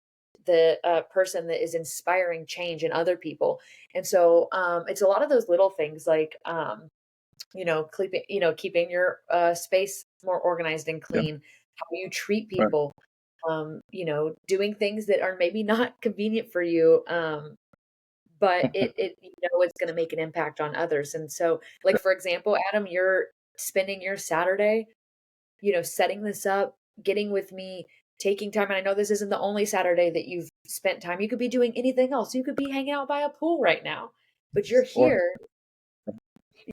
S2: the person that is inspiring change in other people. And so it's a lot of those little things like, keeping your space more organized and
S1: yeah.
S2: clean, how you treat
S1: Right.
S2: people, doing things that are maybe not convenient for you, but it's going to make an impact on others. And so, like, for example, Adam, you're spending your Saturday, setting this up, getting with me, taking time. And I know this isn't the only Saturday that you've spent time. You could be doing anything else. You could be hanging out by a pool right now, but you're
S1: Or
S2: here.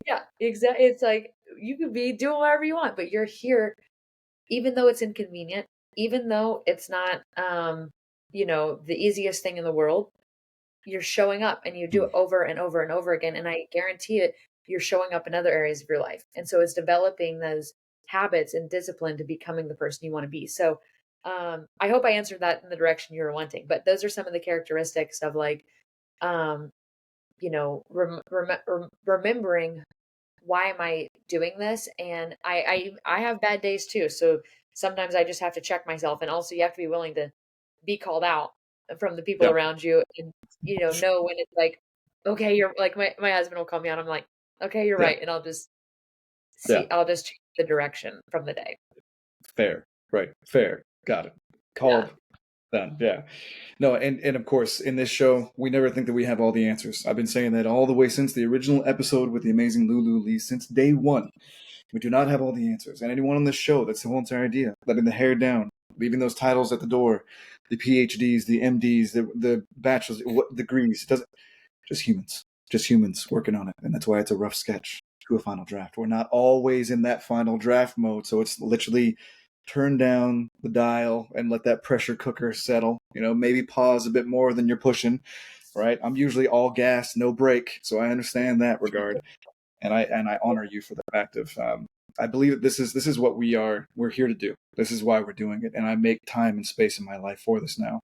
S2: Yeah, exactly. It's like you could be doing whatever you want, but you're here, even though it's inconvenient, even though it's not, the easiest thing in the world. You're showing up, and you do
S1: mm,
S2: it over and over and over again. And I guarantee it, you're showing up in other areas of your life. And so it's developing those habits and discipline to becoming the person you want to be. So I hope I answered that in the direction you were wanting. But those are some of the characteristics of like, um, remembering, why am I doing this? And I have bad days too. So sometimes I just have to check myself. And also you have to be willing to be called out from the people
S1: yeah.
S2: around you, and know when it's like, okay, you're like, my husband will call me out. I'm like, okay, you're
S1: Yeah.
S2: right. And
S1: Yeah.
S2: I'll just change the direction from the day.
S1: Fair. Right. Fair. Got it.
S2: Yeah.
S1: Called. Done. Yeah. No, and of course, in this show, we never think that we have all the answers. I've been saying that all the way since the original episode with the amazing Lulu Lee, since day one. We do not have all the answers. And anyone on this show, that's the whole entire idea. Letting the hair down, leaving those titles at the door, the PhDs, the MDs, the bachelors, what degrees. It doesn't. Just humans working on it, and that's why it's a rough sketch to a final draft. We're not always in that final draft mode, so it's literally turn down the dial and let that pressure cooker settle. Maybe pause a bit more than you're pushing, right? I'm usually all gas, no brake, so I understand that regard, and I honor you for the fact of I believe that this is what we're here to do. This is why we're doing it, and I make time and space in my life for this now.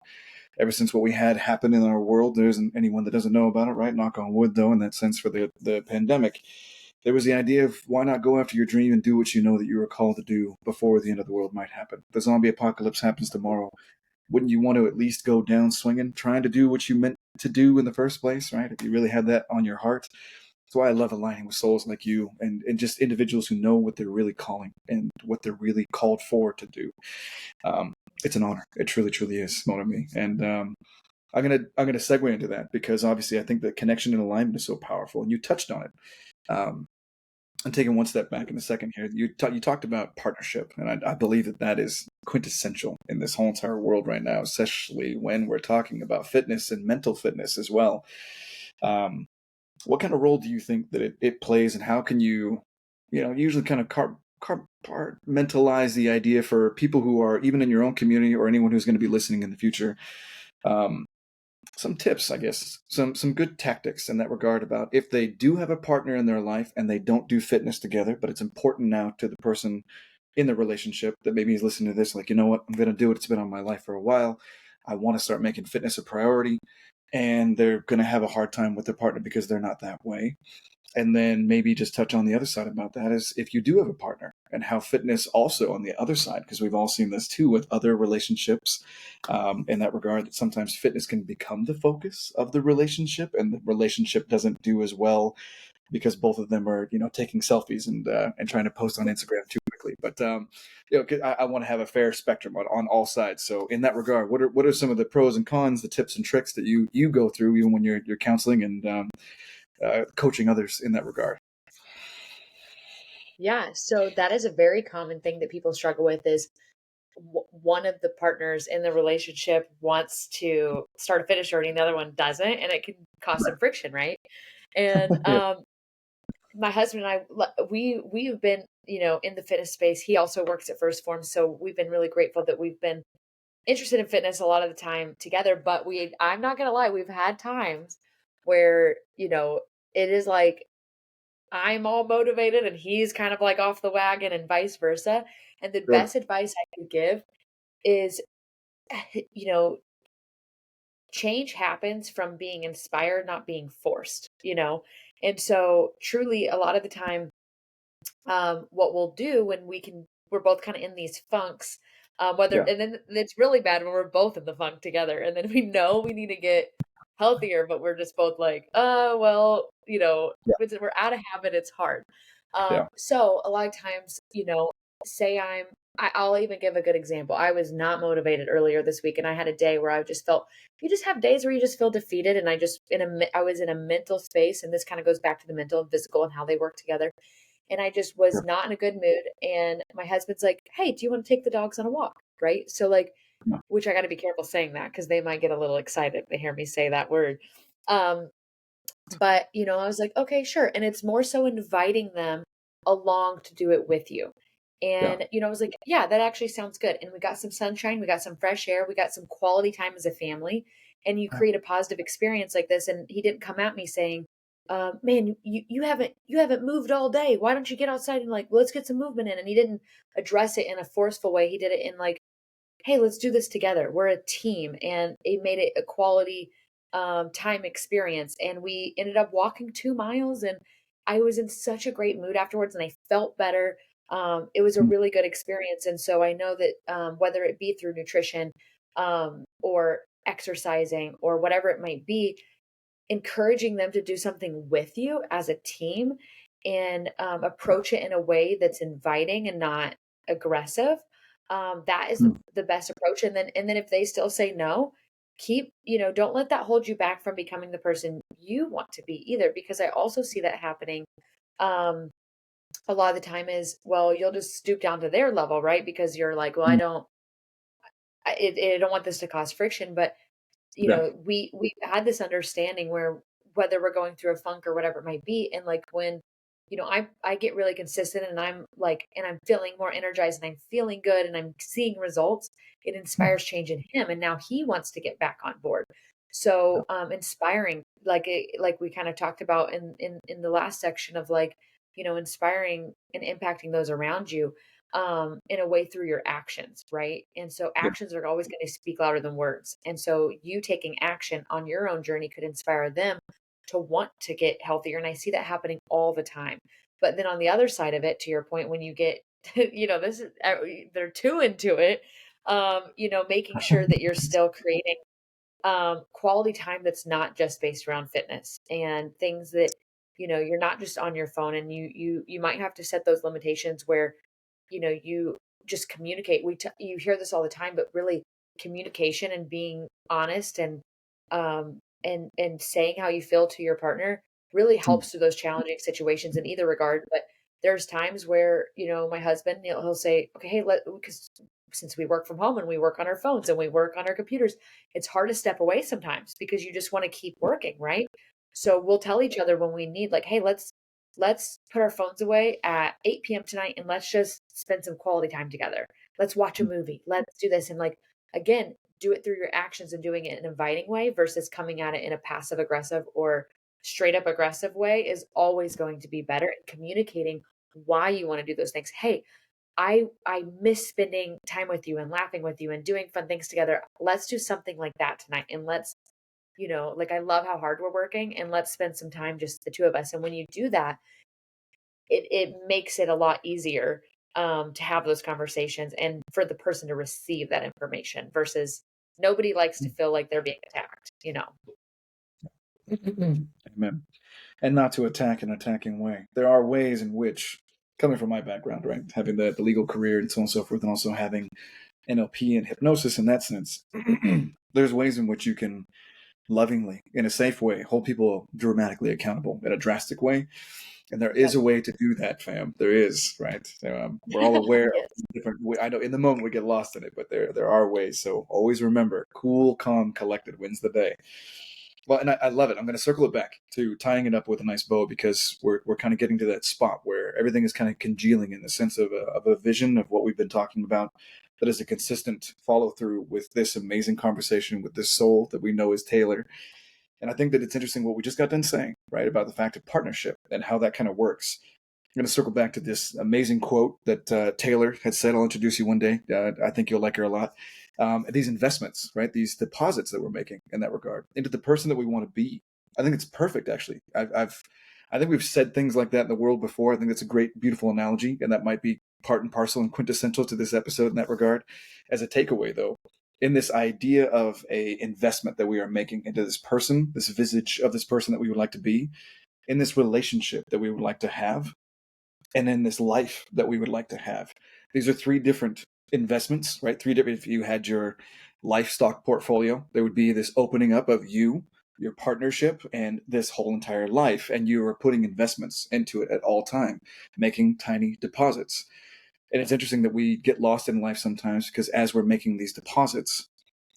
S1: Ever since what we had happen in our world, there isn't anyone that doesn't know about it, right? Knock on wood, though, in that sense, for the pandemic, there was the idea of why not go after your dream and do what you know that you were called to do before the end of the world might happen. The zombie apocalypse happens tomorrow. Wouldn't you want to at least go down swinging, trying to do what you meant to do in the first place, right? If you really had that on your heart. That's why I love aligning with souls like you and just individuals who know what they're really calling and what they're really called for to do. Um, it's an honor. It truly, truly is, Mona me. And I'm gonna segue into that because obviously I think that connection and alignment is so powerful, and you touched on it. Um, I'm taking one step back in a second here. You talked about partnership, and I believe that that is quintessential in this whole entire world right now, especially when we're talking about fitness and mental fitness as well. Um, what kind of role do you think that it plays, and how can you usually kind of compartmentalize the idea for people who are even in your own community or anyone who's going to be listening in the future? Um, some tips, I guess, some good tactics in that regard about if they do have a partner in their life and they don't do fitness together, but it's important now to the person in the relationship that maybe is listening to this, like, you know what, I'm going to do it. It's been on my life for a while. I want to start making fitness a priority, and they're going to have a hard time with their partner because they're not that way. And then maybe just touch on the other side about that is if you do have a partner and how fitness also on the other side, because we've all seen this too with other relationships in that regard, that sometimes fitness can become the focus of the relationship and the relationship doesn't do as well because both of them are, taking selfies and trying to post on Instagram too quickly. But, 'cause I want to have a fair spectrum on all sides. So in that regard, what are some of the pros and cons, the tips and tricks that you go through even when you're counseling and coaching others in that regard?
S2: Yeah, so that is a very common thing that people struggle with is one of the partners in the relationship wants to start a fitness journey and the other one doesn't, and it can cause some
S1: Right.
S2: friction, right? And
S1: Yeah.
S2: my husband and we've been, in the fitness space. He also works at First Form, so we've been really grateful that we've been interested in fitness a lot of the time together. But I'm not gonna lie, we've had times where it is like I'm all motivated and he's kind of like off the wagon and vice versa. And the
S1: Sure.
S2: best advice I could give is, you know, change happens from being inspired, not being forced. And so truly a lot of the time, what we'll do when we're both kind of in these funks, whether
S1: Yeah.
S2: and then it's really bad when we're both in the funk together, and then we know we need to get healthier, but we're just both like, well,
S1: Yeah.
S2: we're out of habit. It's hard.
S1: Yeah.
S2: So a lot of times, say I'll even give a good example. I was not motivated earlier this week, and I had a day where I just felt. You just have days where you just feel defeated, and I was in a mental space, and this kind of goes back to the mental and physical and how they work together, and I just was
S1: Sure.
S2: not in a good mood. And my husband's like, "Hey, do you want to take the dogs on a walk?" Right? So like,
S1: Yeah.
S2: which I got to be careful saying that because they might get a little excited if they hear me say that word. Um, but I was like, "Okay, sure." And it's more so inviting them along to do it with you.
S1: Yeah.
S2: And I was like, "Yeah, that actually sounds good." And we got some sunshine, we got some fresh air, we got some quality time as a family, and you
S1: Yeah.
S2: create a positive experience like this. And he didn't come at me saying, man, you haven't moved all day. Why don't you get outside and like let's get some movement in? And he didn't address it in a forceful way. He did it in like, hey, let's do this together. We're a team, and it made it a quality time experience. And we ended up walking 2 miles, and I was in such a great mood afterwards, and I felt better. It was a
S1: Mm.
S2: really good experience, and so I know that whether it be through nutrition or exercising or whatever it might be, encouraging them to do something with you as a team and approach it in a way that's inviting and not aggressive. That is
S1: Mm.
S2: the best approach. And then if they still say no, don't let that hold you back from becoming the person you want to be either, because I also see that happening. Um, a lot of the time is, well, you'll just stoop down to their level, right? Because you're like, well,
S1: Mm.
S2: I don't want this to cause friction, but
S1: Yeah.
S2: we had this understanding where whether we're going through a funk or whatever it might be, and like when I get really consistent and I'm feeling more energized and I'm feeling good and I'm seeing results, it
S1: Mm.
S2: inspires change in him, and now he wants to get back on board. So inspiring, like we kind of talked about in the last section of like, inspiring and impacting those around you in a way through your actions, right? And so
S1: Yeah.
S2: actions are always going to speak louder than words. And so you taking action on your own journey could inspire them to want to get healthier. And I see that happening all the time. But then on the other side of it, to your point, when you get, this is, they're too into it, making sure that you're still creating quality time that's not just based around fitness and things that, you're not just on your phone, and you might have to set those limitations where, you just communicate. You hear this all the time, but really communication and being honest and saying how you feel to your partner really
S1: Mm.
S2: helps through those challenging situations in either regard. But there's times where, my husband, he'll say, okay, hey, because since we work from home and we work on our phones and we work on our computers, it's hard to step away sometimes because you just want to keep working, right? So we'll tell each other when we need, like, hey, let's put our phones away at 8 p.m. tonight and let's just spend some quality time together. Let's watch a movie. Let's do this. And like, again, do it through your actions and doing it in an inviting way versus coming at it in a passive aggressive or straight up aggressive way is always going to be better. And communicating why you want to do those things. Hey, I miss spending time with you and laughing with you and doing fun things together. Let's do something like that tonight. And let's, like, I love how hard we're working, and let's spend some time, just the two of us. And when you do that, it makes it a lot easier to have those conversations and for the person to receive that information versus nobody likes to feel like they're being attacked.
S1: Amen. And not to attack in an attacking way. There are ways in which, coming from my background, right, having the legal career and so on and so forth, and also having NLP and hypnosis in that sense, there's ways in which you can lovingly, in a safe way, hold people dramatically accountable in a drastic way. And there is
S2: Yep.
S1: a way to do that, fam. There is, right? We're all aware of
S2: Yes.
S1: different. I know in the moment we get lost in it, but there are ways. So always remember, cool, calm, collected wins the day. Well, and I love it. I'm going to circle it back to tying it up with a nice bow because we're kind of getting to that spot where everything is kind of congealing in the sense of a vision of what we've been talking about. That is a consistent follow through with this amazing conversation with this soul that we know is Taylor. And I think that it's interesting what we just got done saying, right, about the fact of partnership and how that kind of works. I'm going to circle back to this amazing quote that Taylor had said. I'll introduce you one day. I think you'll like her a lot. These investments, right? These deposits that we're making in that regard into the person that we want to be. I think it's perfect, actually. I think we've said things like that in the world before. I think that's a great, beautiful analogy, and that might be part and parcel and quintessential to this episode in that regard. As a takeaway, though, in this idea of a investment that we are making into this person, this visage of this person that we would like to be, in this relationship that we would like to have, and in this life that we would like to have. These are three different investments, right? Three different, if you had your life stock portfolio, there would be this opening up of you, your partnership, and this whole entire life. And you are putting investments into it at all time, making tiny deposits. And it's interesting that we get lost in life sometimes because as we're making these deposits,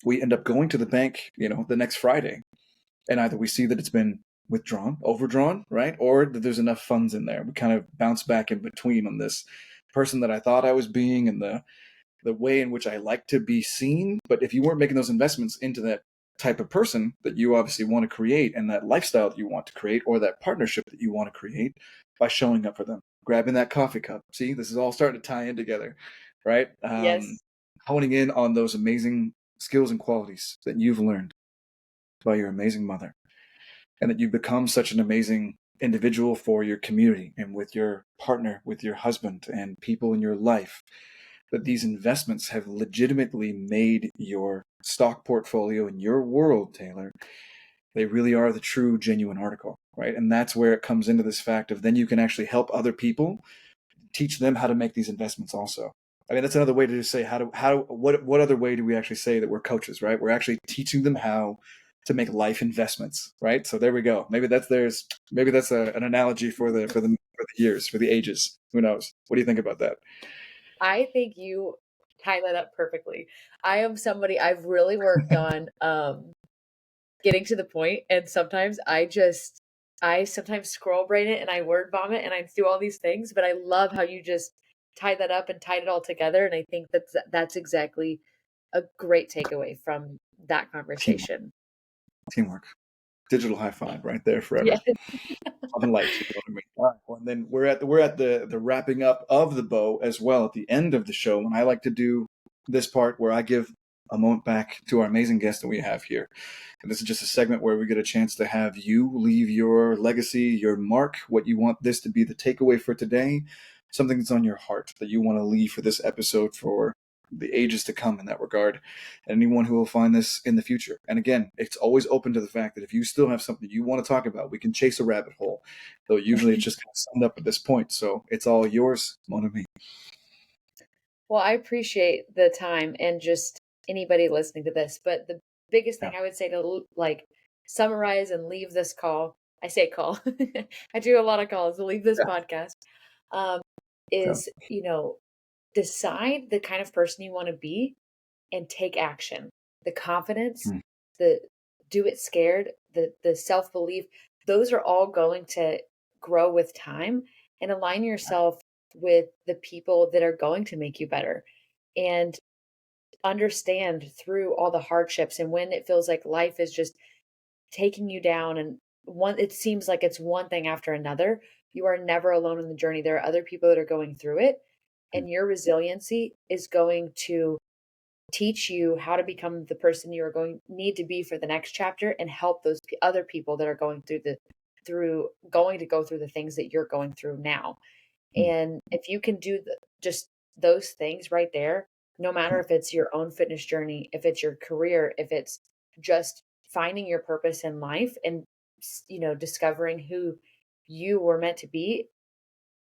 S1: we end up going to the bank, the next Friday, and either we see that it's been withdrawn, overdrawn, right, or that there's enough funds in there. We kind of bounce back in between on this person that I thought I was being and the way in which I like to be seen. But if you weren't making those investments into that type of person that you obviously want to create and that lifestyle that you want to create or that partnership that you want to create by showing up for them, grabbing that coffee cup. See, this is all starting to tie in together, right?
S2: Yes.
S1: Honing in on those amazing skills and qualities that you've learned by your amazing mother and that you become such an amazing individual for your community and with your partner, with your husband, and people in your life. That these investments have legitimately made your stock portfolio in your world, Taylor. They really are the true, genuine article, right? And that's where it comes into this fact of then you can actually help other people teach them how to make these investments also. I mean, that's another way to just say what other way do we actually say that we're coaches, right? We're actually teaching them how to make life investments, right? So there we go. Maybe that's an analogy for the years, for the ages. Who knows? What do you think about that?
S2: I think you tie that up perfectly. I am somebody I've really worked on getting to the point, and sometimes I sometimes scroll brain it and I word vomit and I do all these things, but I love how you just tied that up and tied it all together, and I think that's exactly a great takeaway from that
S1: Teamwork.
S2: conversation.
S1: Teamwork. Digital high five right there
S2: Yeah.
S1: forever. Love and light, you know what I mean? All right. Well, and then we're at the wrapping up of the bow as well at the end of the show. And I like to do this part where I give a moment back to our amazing guest that we have here. And this is just a segment where we get a chance to have you leave your legacy, your mark, what you want this to be the takeaway for today, something that's on your heart that you want to leave for this episode for the ages to come in that regard, and anyone who will find this in the future. And again, it's always open to the fact that if you still have something you want to talk about, we can chase a rabbit hole, though usually it's just kind of summed up at this point. So it's all yours, mon ami.
S2: Well, I appreciate the time and just anybody listening to this. But the biggest thing
S1: Yeah.
S2: I would say to like summarize and leave this call, I say call, I do a lot of calls to leave this
S1: Yeah.
S2: podcast, um,
S1: So,
S2: is, decide the kind of person you want to be and take action. The confidence,
S1: mm,
S2: the do it scared, the self-belief, those are all going to grow with time, and align yourself with the people that are going to make you better. And understand through all the hardships and when it feels like life is just taking you down and it seems like it's one thing after another, you are never alone in the journey. There are other people that are going through it,
S1: mm,
S2: and your resiliency is going to teach you how to become the person you are going need to be for the next chapter, and help those other people that are going to go through the things that you're going through now.
S1: mm,
S2: And if you can do just those things right there, no matter
S1: yeah,
S2: if it's your own fitness journey, if it's your career, if it's just finding your purpose in life and discovering who you were meant to be,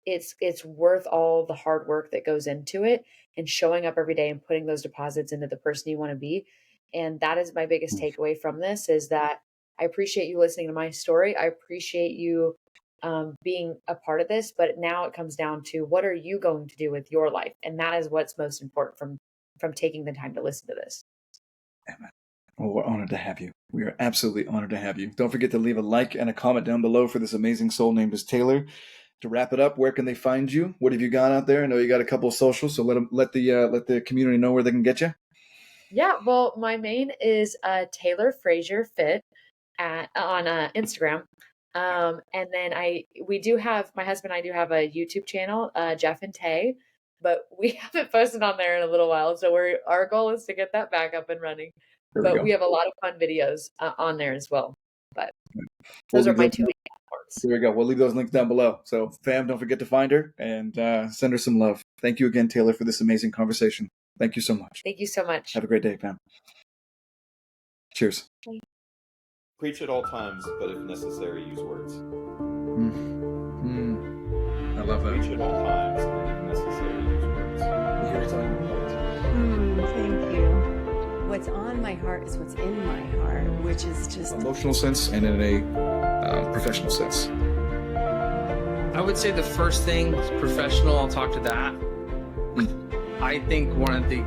S2: it's worth all the hard work that goes into it, and showing up every day and putting those deposits into the person you want to be. And that is my biggest
S1: mm,
S2: takeaway from this, is that I appreciate you listening to my story. I appreciate you being a part of this, but now it comes down to, what are you going to do with your life? And that is what's most important from taking the time to listen to this.
S1: amen. Well, we're honored to have you. We are absolutely honored to have you. Don't forget to leave a like and a comment down below for this amazing soul named as Taylor. To wrap it up, where can they find you? What have you got out there? I know you got a couple of socials, so let the community know where they can get you.
S2: Yeah, well, my main is Taylor Frazier Fit on Instagram. And then we do have, my husband and I do have a YouTube channel, Jeff and Tay, but we haven't posted on there in a little while. So our goal is to get that back up and running.
S1: There we
S2: But
S1: go.
S2: we have a lot of fun videos on there as well. But
S1: We'll
S2: those are
S1: leave
S2: my
S1: those.
S2: two main platforms.
S1: There we go. We'll leave those links down below. So, fam, don't forget to find her and send her some love. Thank you again, Taylor, for this amazing conversation. Thank you so much.
S2: Thank you so much.
S1: Have a great day, fam. Cheers.
S3: Preach at all times, but if necessary, use words.
S1: I love that.
S3: Preach at all times, and if necessary, use words.
S4: Thank you. What's on my heart is what's in my heart, which is just
S1: Emotional sense and in a professional sense.
S5: I would say the first thing is professional. I'll talk to that. I think one of the